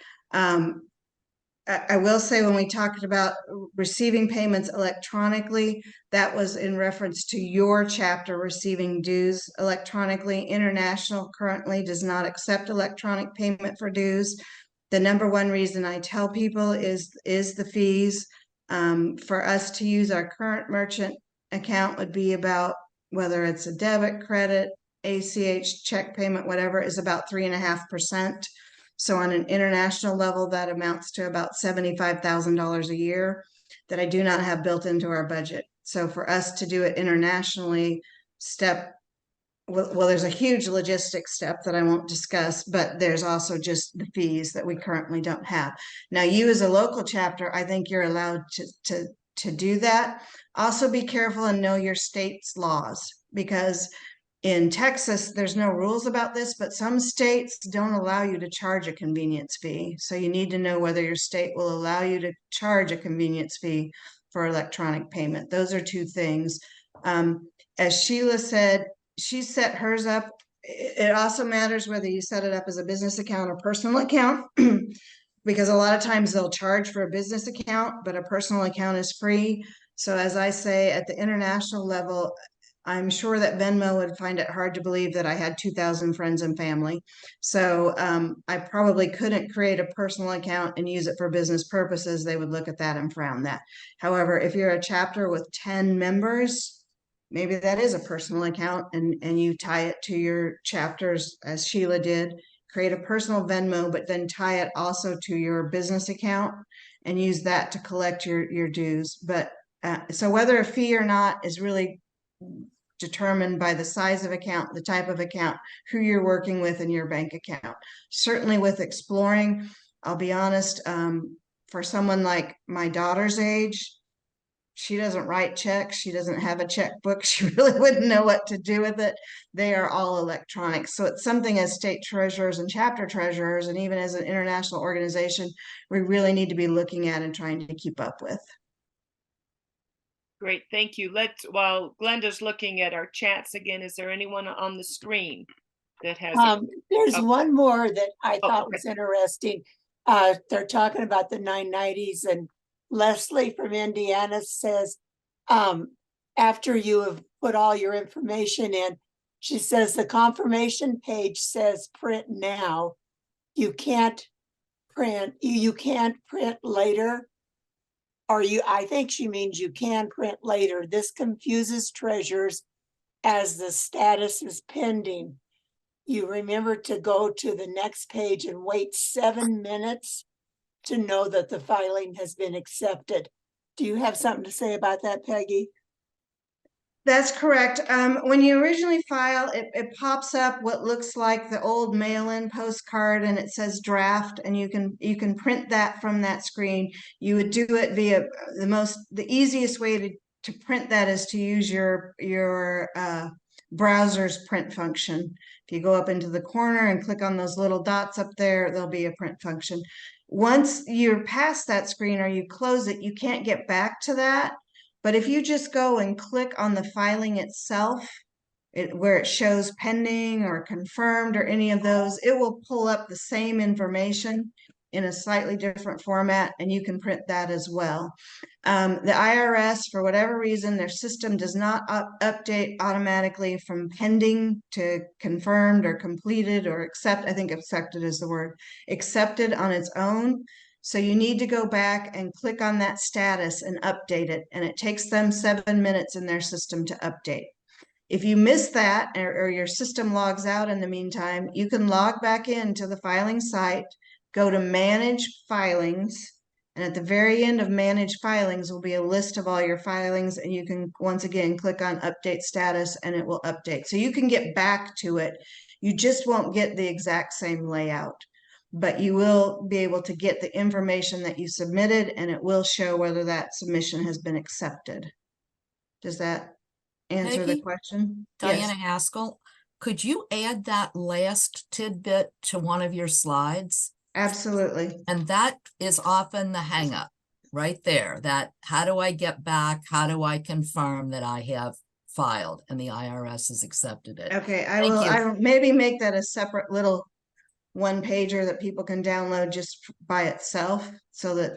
I will say, when we talked about receiving payments electronically, that was in reference to your chapter receiving dues electronically. International currently does not accept electronic payment for dues. The number one reason I tell people is the fees. For us to use our current merchant account would be about, whether it's a debit, credit, ACH, check payment, whatever, is about 3.5%. So on an international level, that amounts to about $75,000 a year that I do not have built into our budget. So for us to do it internationally, well, there's a huge logistics step that I won't discuss, but there's also just the fees that we currently don't have. Now, you as a local chapter, I think you're allowed to do that. Also be careful and know your state's laws, because in Texas, there's no rules about this, but some states don't allow you to charge a convenience fee. So you need to know whether your state will allow you to charge a convenience fee for electronic payment. Those are two things. As Sheila said, she set hers up. It also matters whether you set it up as a business account or personal account, because a lot of times they'll charge for a business account, but a personal account is free. So as I say, at the international level, I'm sure that Venmo would find it hard to believe that I had 2,000 friends and family. So I probably couldn't create a personal account and use it for business purposes. They would look at that and frown that. However, if you're a chapter with 10 members, maybe that is a personal account and you tie it to your chapters as Sheila did. Create a personal Venmo, but then tie it also to your business account and use that to collect your dues. But so whether a fee or not is really determined by the size of account, the type of account, who you're working with in your bank account. Certainly with exploring, I'll be honest, for someone like my daughter's age, she doesn't write checks. She doesn't have a checkbook. She really wouldn't know what to do with it. They are all electronic. So it's something as state treasurers and chapter treasurers, and even as an international organization, we really need to be looking at and trying to keep up with. Great, thank you. While Glenda's looking at our chats again, is there anyone on the screen that has? There's Oh. one more that I Oh, thought okay. was interesting. They're talking about the 990s, and Leslie from Indiana says, after you have put all your information in, she says the confirmation page says print now. You can't print later. I think she means you can print later. This confuses treasurers as the status is pending. You remember to go to the next page and wait 7 minutes to know that the filing has been accepted. Do you have something to say about that, Peggy? That's correct. When you originally file, it pops up what looks like the old mail-in postcard, and it says draft, and you can print that from that screen. You would do it via the easiest way to print that is to use your browser's print function. If you go up into the corner and click on those little dots up there, there'll be a print function. Once you're past that screen or you close it, you can't get back to that. But if you just go and click on the filing itself, where it shows pending or confirmed or any of those, it will pull up the same information in a slightly different format, and you can print that as well. The IRS, for whatever reason, their system does not update automatically from pending to confirmed or completed or I think accepted is the word, accepted on its own. So you need to go back and click on that status and update it. And it takes them 7 minutes in their system to update. If you miss that or your system logs out in the meantime, you can log back into the filing site, go to manage filings. And at the very end of manage filings will be a list of all your filings. And you can once again click on update status and it will update. So you can get back to it. You just won't get the exact same layout, but you will be able to get the information that you submitted, and it will show whether that submission has been accepted. Does that answer the Peggy? question? Diana Yes, Haskell, could you add that last tidbit to one of your slides? absolutely. And that is often the hangup right there, that how do I get back? How do I confirm that I have filed and the IRS has accepted it? Okay, Thank you. I will maybe make that a separate little one pager that people can download just by itself, so that,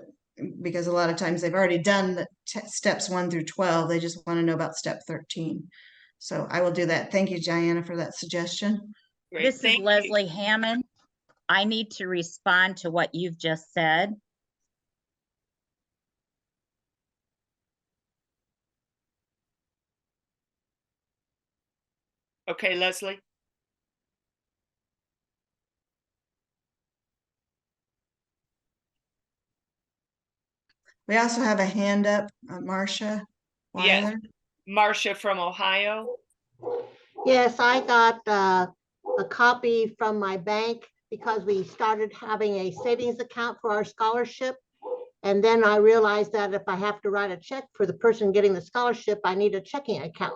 because a lot of times they've already done the steps 1 through 12, they just want to know about step 13. So I will do that. Thank you, Diana, for that suggestion. Great, This is thank you. Leslie Hammond. I need to respond to what you've just said. Okay, Leslie. We also have a hand up, Marcia Yes. Weiler. Marcia from Ohio. Yes, I got a copy from my bank because we started having a savings account for our scholarship. And then I realized that if I have to write a check for the person getting the scholarship, I need a checking account.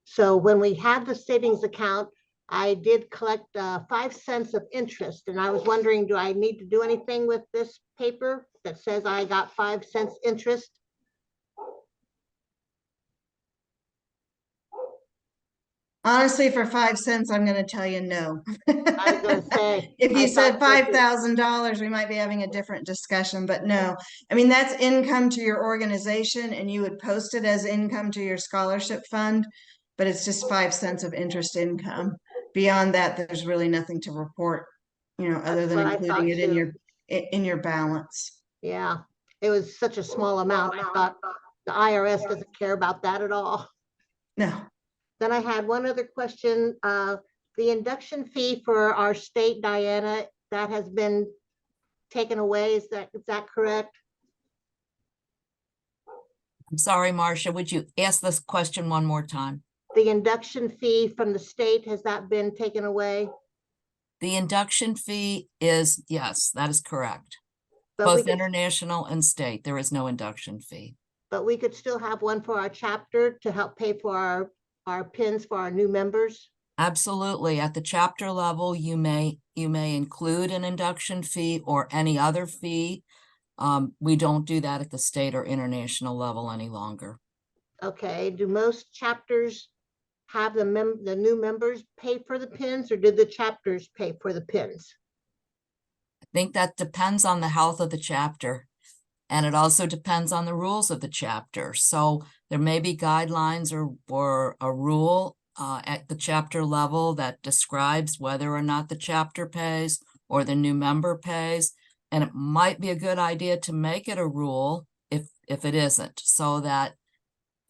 So when we had the savings account, I did collect 5 cents of interest. And I was wondering, do I need to do anything with this paper that says I got 5 cents interest? Honestly, for 5 cents, I'm gonna tell you no. I was gonna say. If I you said thought so too. $5,000, we might be having a different discussion, but no. I mean, that's income to your organization and you would post it as income to your scholarship fund, but it's just 5 cents of interest income. Beyond that, there's really nothing to report, other That's than what I including thought it in too. in your balance. Yeah, it was such a small amount. I thought the IRS doesn't care about that at all. No. Then I had one other question. The induction fee for our state, Diana, that has been taken away. Is that correct? I'm sorry, Marcia, would you ask this question one more time? The induction fee from the state, has that been taken away? The induction fee is, yes, that is correct. But we Both could, international and state, there is no induction fee. but we could still have one for our chapter to help pay for our pins for our new members. Absolutely. At the chapter level, you may include an induction fee or any other fee. We don't do that at the state or international level any longer. Okay, do most chapters have the new members pay for the pins, or did the chapters pay for the pins? I think that depends on the health of the chapter. And it also depends on the rules of the chapter. So there may be guidelines or a rule at the chapter level that describes whether or not the chapter pays or the new member pays. And it might be a good idea to make it a rule if it isn't, so that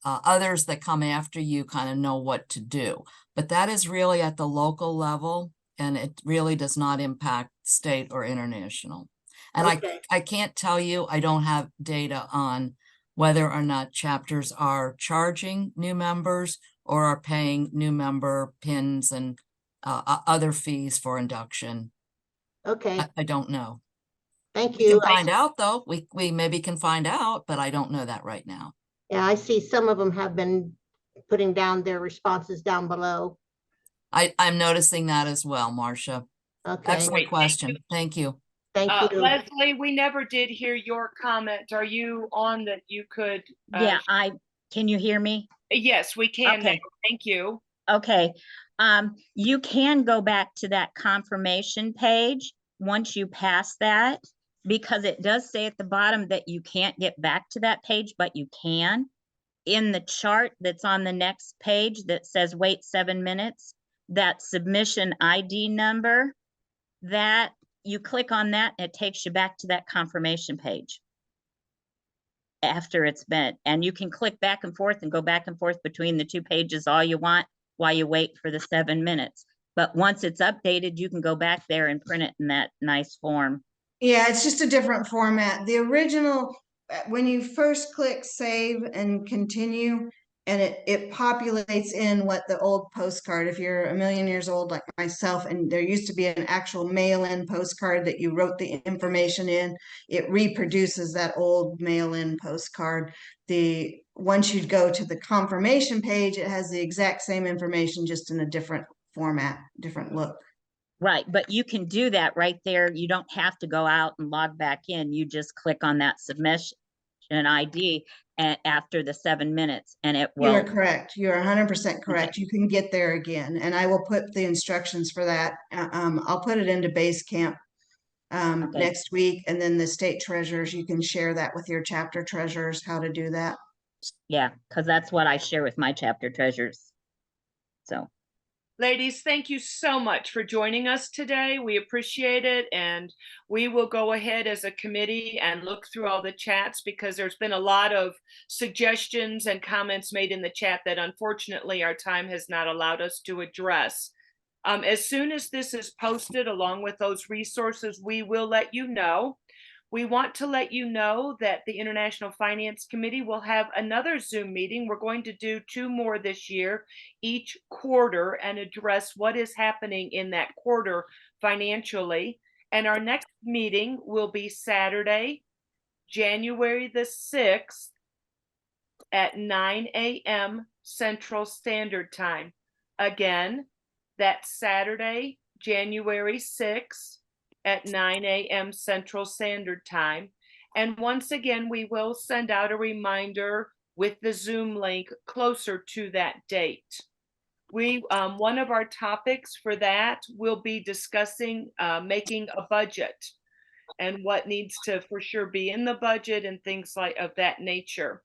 others that come after you kind of know what to do. But that is really at the local level, and it really does not impact state or international. And Okay. I can't tell you, I don't have data on whether or not chapters are charging new members or are paying new member pins and other fees for induction. Okay, I don't know. thank We can you. find out though. We maybe can find out, but I don't know that right now. Yeah, I see some of them have been putting down their responses down below. I'm noticing that as well, Marcia. Okay, Excellent Great, thank question. Thank you. thank you. Leslie, we never did hear your comment. Are you on that you could? Yeah, can you hear me? Yes, we can. now. Okay. Thank you. Okay, you can go back to that confirmation page once you pass that, because it does say at the bottom that you can't get back to that page, but you can. In the chart that's on the next page that says wait 7 minutes, that submission ID number, that you click on that, it takes you back to that confirmation page after it's been, and you can click back and forth and go back and forth between the two pages all you want while you wait for the 7 minutes. But once it's updated, you can go back there and print it in that nice form. Yeah, it's just a different format. The original, when you first click save and continue, and it populates in what the old postcard, if you're a million years old like myself, and there used to be an actual mail-in postcard that you wrote the information in, it reproduces that old mail-in postcard. Once you go to the confirmation page, it has the exact same information, just in a different format, different look. Right, but you can do that right there. You don't have to go out and log back in. You just click on that submission ID after the 7 minutes, and it You are will. correct. You are 100% correct. You can get there again, and I will put the instructions for that. I'll put it into Basecamp Okay. next week, and then the state treasurers, you can share that with your chapter treasurers, how to do that. Yeah, because that's what I share with my chapter treasurers. So, Ladies, thank you so much for joining us today. We appreciate it. And we will go ahead as a committee and look through all the chats, because there's been a lot of suggestions and comments made in the chat that unfortunately our time has not allowed us to address. As soon as this is posted along with those resources, we will let you know. We want to let you know that the International Finance Committee will have another Zoom meeting. We're going to do 2 more this year, each quarter, and address what is happening in that quarter financially. And our next meeting will be Saturday, January the 6th at 9 a.m. Central Standard Time. Again, that's Saturday, January 6th. At 9 a.m. Central Standard Time. And once again, we will send out a reminder with the Zoom link closer to that date. One of our topics for that will be discussing making a budget and what needs to for sure be in the budget and things like of that nature.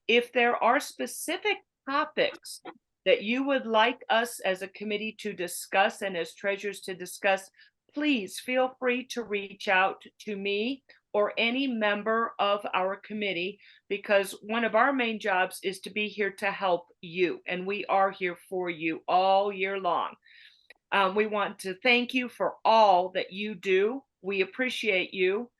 If there are specific topics that you would like us as a committee to discuss and as treasurers to discuss, please feel free to reach out to me or any member of our committee, because one of our main jobs is to be here to help you, and we are here for you all year long. We want to thank you for all that you do. We appreciate you.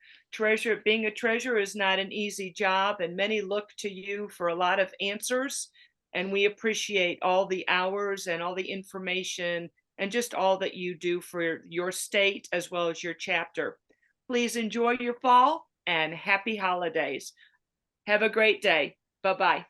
Being a treasurer is not an easy job, and many look to you for a lot of answers. And we appreciate all the hours and all the information and just all that you do for your state as well as your chapter. Please enjoy your fall and happy holidays. Have a great day. Bye-bye.